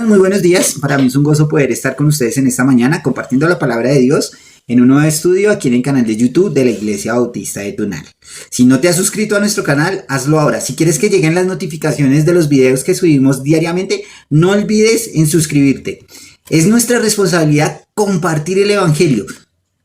Muy buenos días, para mí es un gozo poder estar con ustedes en esta mañana compartiendo la palabra de Dios en un nuevo estudio aquí en el canal de YouTube de la Iglesia Bautista de Tunal. Si no te has suscrito a nuestro canal, hazlo ahora. Si quieres que lleguen las notificaciones de los videos que subimos diariamente, no olvides en suscribirte. Es nuestra responsabilidad compartir el Evangelio.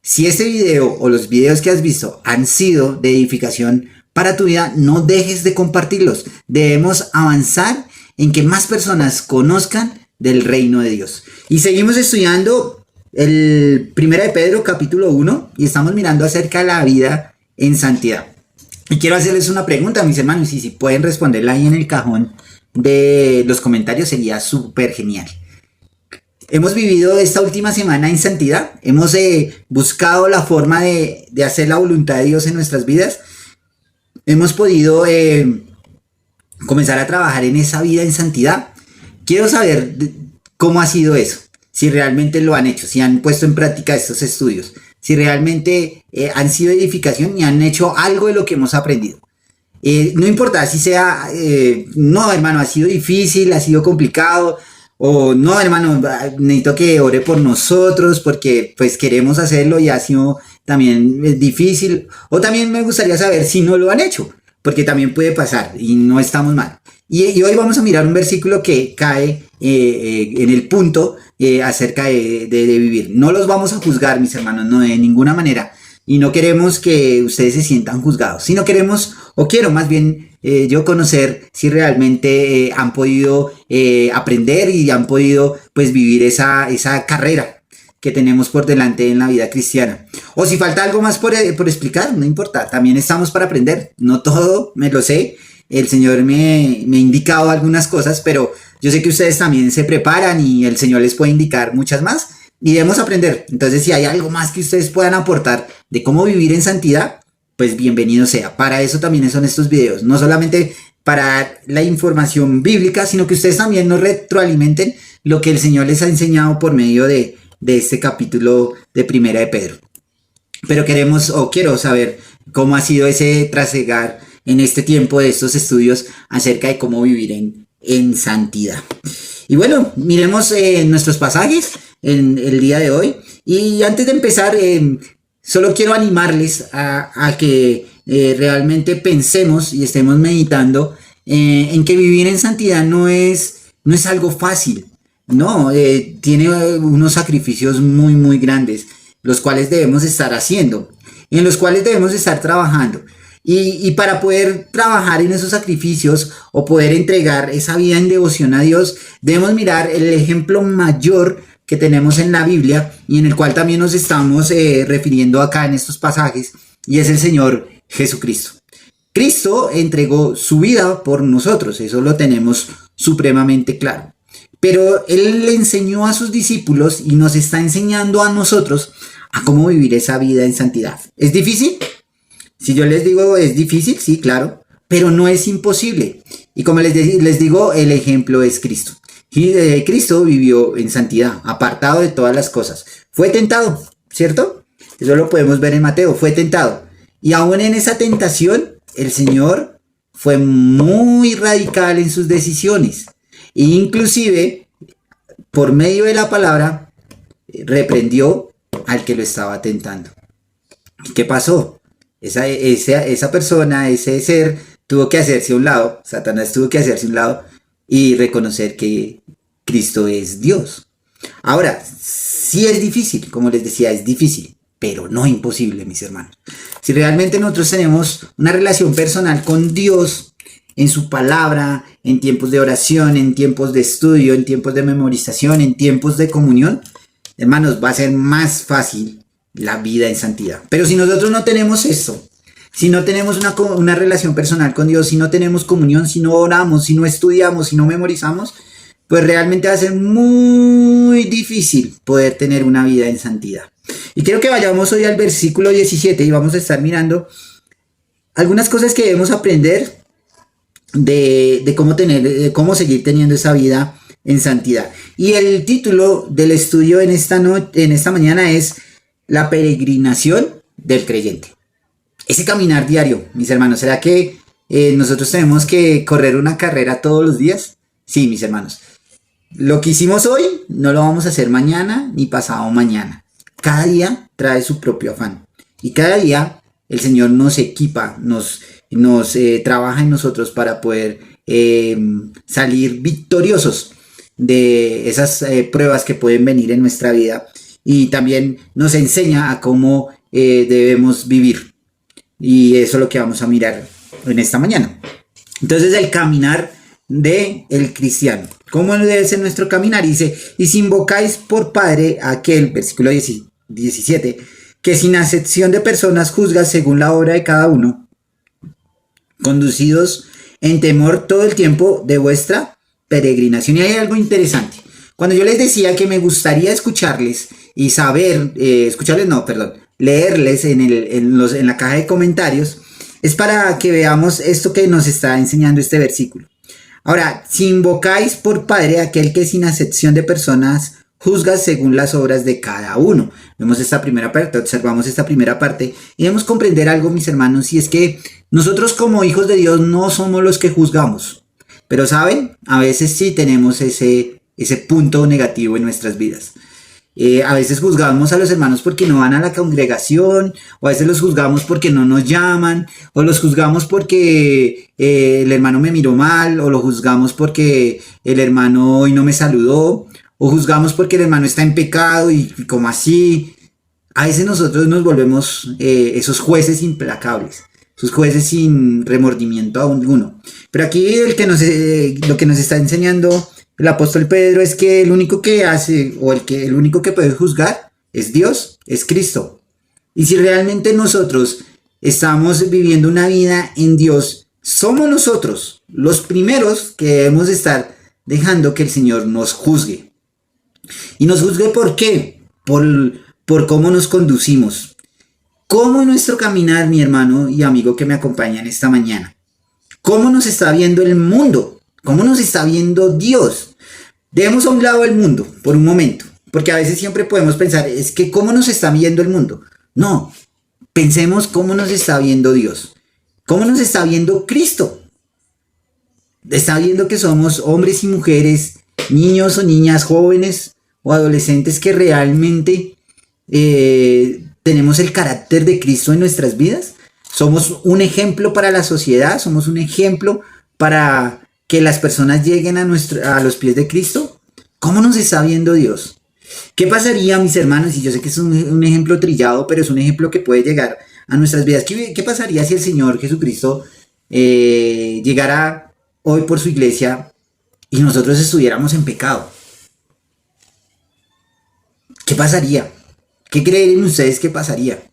Si este video o los videos que has visto han sido de edificación para tu vida, no dejes de compartirlos. Debemos avanzar en que más personas conozcan del reino de Dios. Y seguimos estudiando el 1 de Pedro capítulo 1 y estamos mirando acerca de la vida en santidad. Y quiero hacerles una pregunta, mis hermanos, y si pueden responderla ahí en el cajón de los comentarios sería súper genial. Hemos vivido esta última semana en santidad, hemos buscado la forma de hacer la voluntad de Dios en nuestras vidas, hemos podido comenzar a trabajar en esa vida en santidad. Quiero saber cómo ha sido eso, si realmente lo han hecho, si han puesto en práctica estos estudios, si realmente han sido edificación y han hecho algo de lo que hemos aprendido. No importa si sea, no hermano, ha sido difícil, ha sido complicado, o no hermano, necesito que ore por nosotros porque pues queremos hacerlo y ha sido también difícil, o también me gustaría saber si no lo han hecho, porque también puede pasar y no estamos mal. Y hoy vamos a mirar un versículo que cae en el punto acerca de vivir. No los vamos a juzgar, mis hermanos, no de ninguna manera. Y no queremos que ustedes se sientan juzgados, sino queremos, o quiero más bien yo conocer si realmente han podido aprender y han podido pues vivir esa carrera que tenemos por delante en la vida cristiana. O si falta algo más por explicar, no importa, también estamos para aprender. No todo me lo sé, el Señor me ha indicado algunas cosas, pero yo sé que ustedes también se preparan y el Señor les puede indicar muchas más y debemos aprender. Entonces, si hay algo más que ustedes puedan aportar de cómo vivir en santidad, pues bienvenido sea. Para eso también son estos videos, no solamente para la información bíblica, sino que ustedes también nos retroalimenten lo que el Señor les ha enseñado por medio de este capítulo de Primera de Pedro. Pero quiero saber cómo ha sido ese trasegar en este tiempo de estos estudios acerca de cómo vivir en santidad. Y bueno, miremos nuestros pasajes en el día de hoy. Y antes de empezar, solo quiero animarles a que realmente pensemos y estemos meditando en que vivir en santidad no es algo fácil. No, tiene unos sacrificios muy, muy grandes, los cuales debemos estar haciendo, en los cuales debemos estar trabajando. Y para poder trabajar en esos sacrificios o poder entregar esa vida en devoción a Dios, debemos mirar el ejemplo mayor que tenemos en la Biblia y en el cual también nos estamos refiriendo acá en estos pasajes, y es el Señor Jesucristo. Cristo entregó su vida por nosotros, eso lo tenemos supremamente claro. Pero Él le enseñó a sus discípulos y nos está enseñando a nosotros a cómo vivir esa vida en santidad. ¿Es difícil? Si yo les digo es difícil, sí, claro, pero no es imposible. Y como les digo, el ejemplo es Cristo. Cristo vivió en santidad, apartado de todas las cosas. Fue tentado, ¿cierto? Eso lo podemos ver en Mateo, fue tentado. Y aún en esa tentación, el Señor fue muy radical en sus decisiones. E inclusive, por medio de la palabra, reprendió al que lo estaba tentando. ¿Y qué pasó? Esa persona, ese ser, tuvo que hacerse a un lado, Satanás tuvo que hacerse a un lado y reconocer que Cristo es Dios. Ahora, sí es difícil, como les decía, es difícil, pero no imposible, mis hermanos. Si realmente nosotros tenemos una relación personal con Dios, en su palabra, en tiempos de oración, en tiempos de estudio, en tiempos de memorización, en tiempos de comunión, hermanos, va a ser más fácil la vida en santidad. Pero si nosotros no tenemos eso, si no tenemos una relación personal con Dios, si no tenemos comunión, si no oramos, si no estudiamos, si no memorizamos, pues realmente va a ser muy difícil poder tener una vida en santidad. Y quiero que vayamos hoy al versículo 17 y vamos a estar mirando algunas cosas que debemos aprender de cómo seguir teniendo esa vida en santidad. Y el título del estudio en esta mañana es La peregrinación del creyente. Ese caminar diario, mis hermanos, ¿será que nosotros tenemos que correr una carrera todos los días? Sí, mis hermanos. Lo que hicimos hoy no lo vamos a hacer mañana ni pasado mañana. Cada día trae su propio afán. Y cada día el Señor nos equipa, nos trabaja en nosotros para poder salir victoriosos de esas pruebas que pueden venir en nuestra vida. Y también nos enseña a cómo debemos vivir. Y eso es lo que vamos a mirar en esta mañana. Entonces, el caminar del cristiano. ¿Cómo debe ser nuestro caminar? Dice, y si invocáis por Padre a aquel, versículo 17, que sin acepción de personas juzga según la obra de cada uno, conducidos en temor todo el tiempo de vuestra peregrinación. Y hay algo interesante. Cuando yo les decía que me gustaría escucharles y saber, leerles en la caja de comentarios, es para que veamos esto que nos está enseñando este versículo. Ahora, si invocáis por Padre aquel que sin acepción de personas juzga según las obras de cada uno. Vemos esta primera parte, observamos esta primera parte y debemos comprender algo, mis hermanos, y es que nosotros como hijos de Dios no somos los que juzgamos. Pero ¿saben? A veces sí tenemos ese punto negativo en nuestras vidas. A veces juzgamos a los hermanos porque no van a la congregación, o a veces los juzgamos porque no nos llaman, o los juzgamos porque el hermano me miró mal, o lo juzgamos porque el hermano hoy no me saludó, o juzgamos porque el hermano está en pecado y como así. A veces nosotros nos volvemos esos jueces implacables, esos jueces sin remordimiento alguno. Pero aquí lo que nos está enseñando el apóstol Pedro es que el único que hace, o el único que puede juzgar es Dios, es Cristo. Y si realmente nosotros estamos viviendo una vida en Dios, somos nosotros los primeros que debemos estar dejando que el Señor nos juzgue. ¿Y nos juzgue por qué? Por cómo nos conducimos. ¿Cómo en nuestro caminar, mi hermano y amigo que me acompaña en esta mañana? ¿Cómo nos está viendo el mundo? ¿Cómo nos está viendo Dios? Dejemos a un lado el mundo por un momento, porque a veces siempre podemos pensar, es que ¿cómo nos está viendo el mundo? No, pensemos cómo nos está viendo Dios. ¿Cómo nos está viendo Cristo? Está viendo que somos hombres y mujeres, niños o niñas, jóvenes o adolescentes que realmente tenemos el carácter de Cristo en nuestras vidas. Somos un ejemplo para la sociedad, somos un ejemplo para que las personas lleguen a los pies de Cristo. ¿Cómo nos está viendo Dios? ¿Qué pasaría, mis hermanos? Y yo sé que es un ejemplo trillado, pero es un ejemplo que puede llegar a nuestras vidas. ¿Qué pasaría si el Señor Jesucristo llegara hoy por su iglesia y nosotros estuviéramos en pecado? ¿Qué pasaría? ¿Qué creen ustedes que pasaría?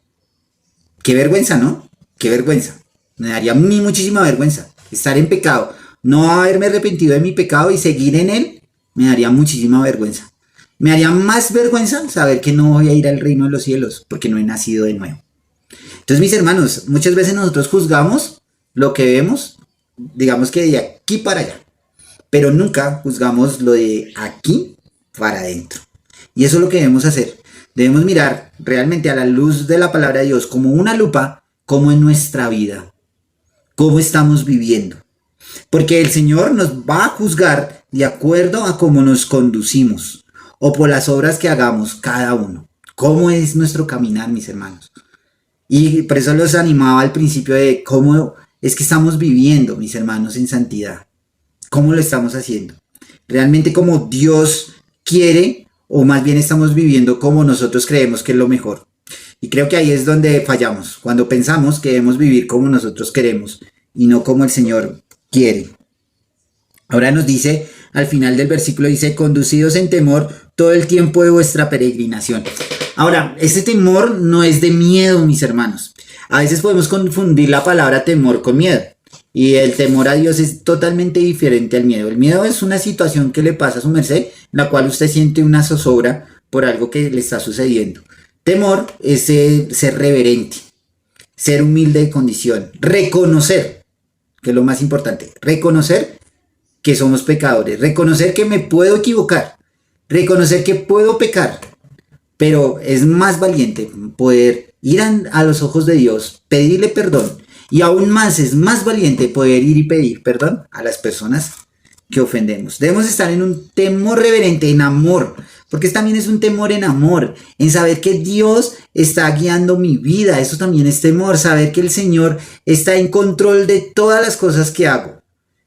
Qué vergüenza, ¿no? Qué vergüenza. Me daría a mí muchísima vergüenza estar en pecado. No haberme arrepentido de mi pecado y seguir en él, me daría muchísima vergüenza. Me haría más vergüenza saber que no voy a ir al reino de los cielos porque no he nacido de nuevo. Entonces, mis hermanos, muchas veces nosotros juzgamos lo que vemos, digamos que de aquí para allá, pero nunca juzgamos lo de aquí para adentro. Y eso es lo que debemos hacer. Debemos mirar realmente a la luz de la palabra de Dios como una lupa, como en nuestra vida, cómo estamos viviendo. Porque el Señor nos va a juzgar de acuerdo a cómo nos conducimos o por las obras que hagamos cada uno. ¿Cómo es nuestro caminar, mis hermanos? Y por eso los animaba al principio de cómo es que estamos viviendo, mis hermanos, en santidad. ¿Cómo lo estamos haciendo? ¿Realmente como Dios quiere o más bien estamos viviendo como nosotros creemos que es lo mejor? Y creo que ahí es donde fallamos, cuando pensamos que debemos vivir como nosotros queremos y no como el Señor quiere. Ahora nos dice, al final del versículo dice, conducidos en temor todo el tiempo de vuestra peregrinación. Ahora, este temor no es de miedo, mis hermanos. A veces podemos confundir la palabra temor con miedo. Y el temor a Dios es totalmente diferente al miedo. El miedo es una situación que le pasa a su merced, en la cual usted siente una zozobra por algo que le está sucediendo. Temor es ser reverente, ser humilde de condición, reconocer, que es lo más importante, reconocer que somos pecadores, reconocer que me puedo equivocar, reconocer que puedo pecar, pero es más valiente poder ir a los ojos de Dios, pedirle perdón, y aún más es más valiente poder ir y pedir perdón a las personas que ofendemos. Debemos estar en un temor reverente, en amor, porque también es un temor en amor, en saber que Dios está guiando mi vida. Eso también es temor, saber que el Señor está en control de todas las cosas que hago.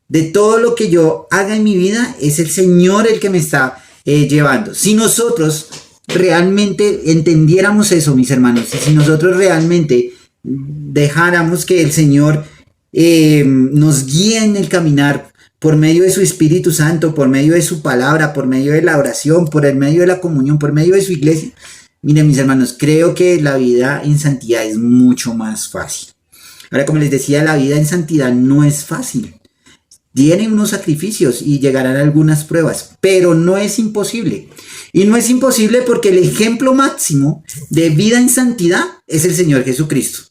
De todo lo que yo haga en mi vida, es el Señor el que me está llevando. Si nosotros realmente entendiéramos eso, mis hermanos, y si nosotros realmente dejáramos que el Señor nos guíe en el caminar por medio de su Espíritu Santo, por medio de su palabra, por medio de la oración, por el medio de la comunión, por medio de su iglesia, miren, mis hermanos, creo que la vida en santidad es mucho más fácil. Ahora, como les decía, la vida en santidad no es fácil. Tienen unos sacrificios y llegarán algunas pruebas, pero no es imposible. Y no es imposible porque el ejemplo máximo de vida en santidad es el Señor Jesucristo.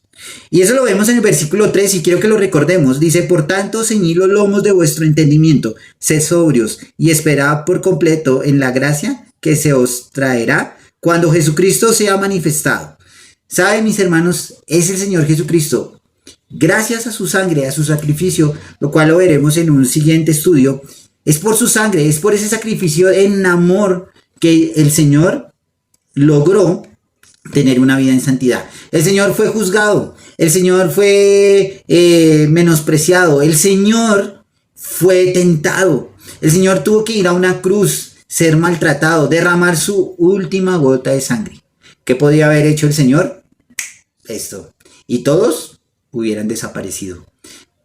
Y eso lo vemos en el versículo 3 y quiero que lo recordemos. Dice, por tanto, ceñid los lomos de vuestro entendimiento, sed sobrios y esperad por completo en la gracia que se os traerá cuando Jesucristo sea manifestado. ¿Saben, mis hermanos? Es el Señor Jesucristo. Gracias a su sangre, a su sacrificio, lo cual lo veremos en un siguiente estudio, es por su sangre, es por ese sacrificio en amor que el Señor logró tener una vida en santidad. El Señor fue juzgado, el Señor fue menospreciado, el Señor fue tentado, el Señor tuvo que ir a una cruz, ser maltratado, derramar su última gota de sangre. ¿Qué podía haber hecho el Señor? Esto. Y todos hubieran desaparecido.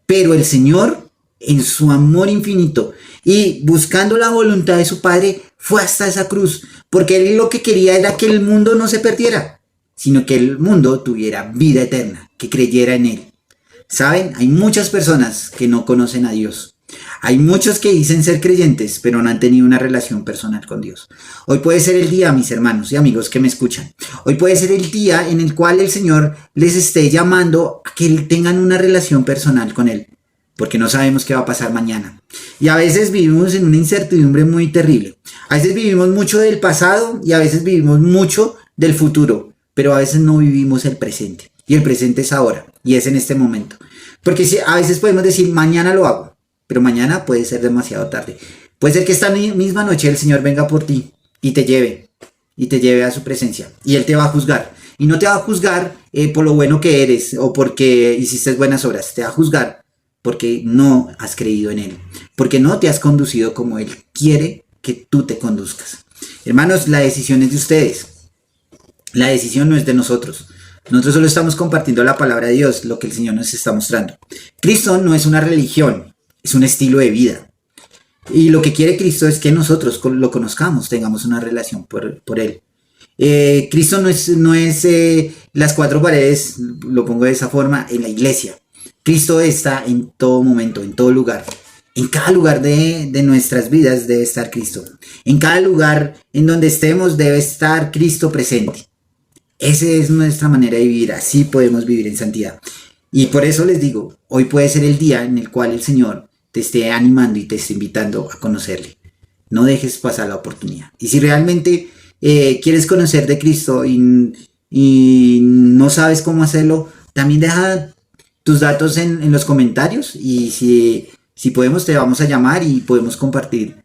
Pero el Señor, en su amor infinito y buscando la voluntad de su Padre, fue hasta esa cruz, porque Él lo que quería era que el mundo no se perdiera, sino que el mundo tuviera vida eterna, que creyera en Él. ¿Saben? Hay muchas personas que no conocen a Dios. Hay muchos que dicen ser creyentes, pero no han tenido una relación personal con Dios. Hoy puede ser el día, mis hermanos y amigos que me escuchan. Hoy puede ser el día en el cual el Señor les esté llamando a que tengan una relación personal con Él, porque no sabemos qué va a pasar mañana. Y a veces vivimos en una incertidumbre muy terrible. A veces vivimos mucho del pasado y a veces vivimos mucho del futuro, pero a veces no vivimos el presente. Y el presente es ahora, y es en este momento. Porque si a veces podemos decir, mañana lo hago, pero mañana puede ser demasiado tarde. Puede ser que esta misma noche el Señor venga por ti y te lleve a su presencia. Y Él te va a juzgar. Y no te va a juzgar por lo bueno que eres o porque hiciste buenas obras. Te va a juzgar porque no has creído en Él. Porque no te has conducido como Él quiere que tú te conduzcas. Hermanos, la decisión es de ustedes. La decisión no es de nosotros. Nosotros solo estamos compartiendo la palabra de Dios, lo que el Señor nos está mostrando. Cristo no es una religión. Es un estilo de vida. Y lo que quiere Cristo es que nosotros lo conozcamos, tengamos una relación por Él. Cristo no es las cuatro paredes, lo pongo de esa forma, en la iglesia. Cristo está en todo momento, en todo lugar. En cada lugar de nuestras vidas debe estar Cristo. En cada lugar en donde estemos debe estar Cristo presente. Esa es nuestra manera de vivir, así podemos vivir en santidad. Y por eso les digo, hoy puede ser el día en el cual el Señor te esté animando y te esté invitando a conocerle. No dejes pasar la oportunidad. Y si realmente quieres conocer de Cristo y no sabes cómo hacerlo, también deja tus datos en los comentarios y si podemos te vamos a llamar y podemos compartir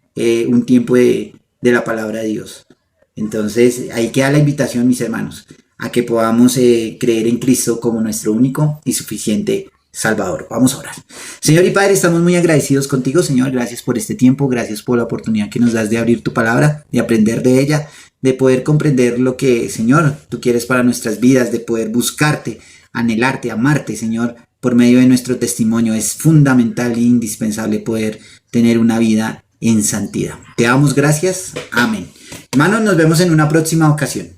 un tiempo de la palabra de Dios. Entonces ahí queda la invitación, mis hermanos, a que podamos creer en Cristo como nuestro único y suficiente Salvador. Vamos a orar. Señor y Padre, estamos muy agradecidos contigo, Señor. Gracias por este tiempo, gracias por la oportunidad que nos das de abrir tu palabra, de aprender de ella, de poder comprender lo que, Señor, tú quieres para nuestras vidas, de poder buscarte, anhelarte, amarte, Señor, por medio de nuestro testimonio. Es fundamental e indispensable poder tener una vida en santidad. Te damos gracias. Amén. Hermanos, nos vemos en una próxima ocasión.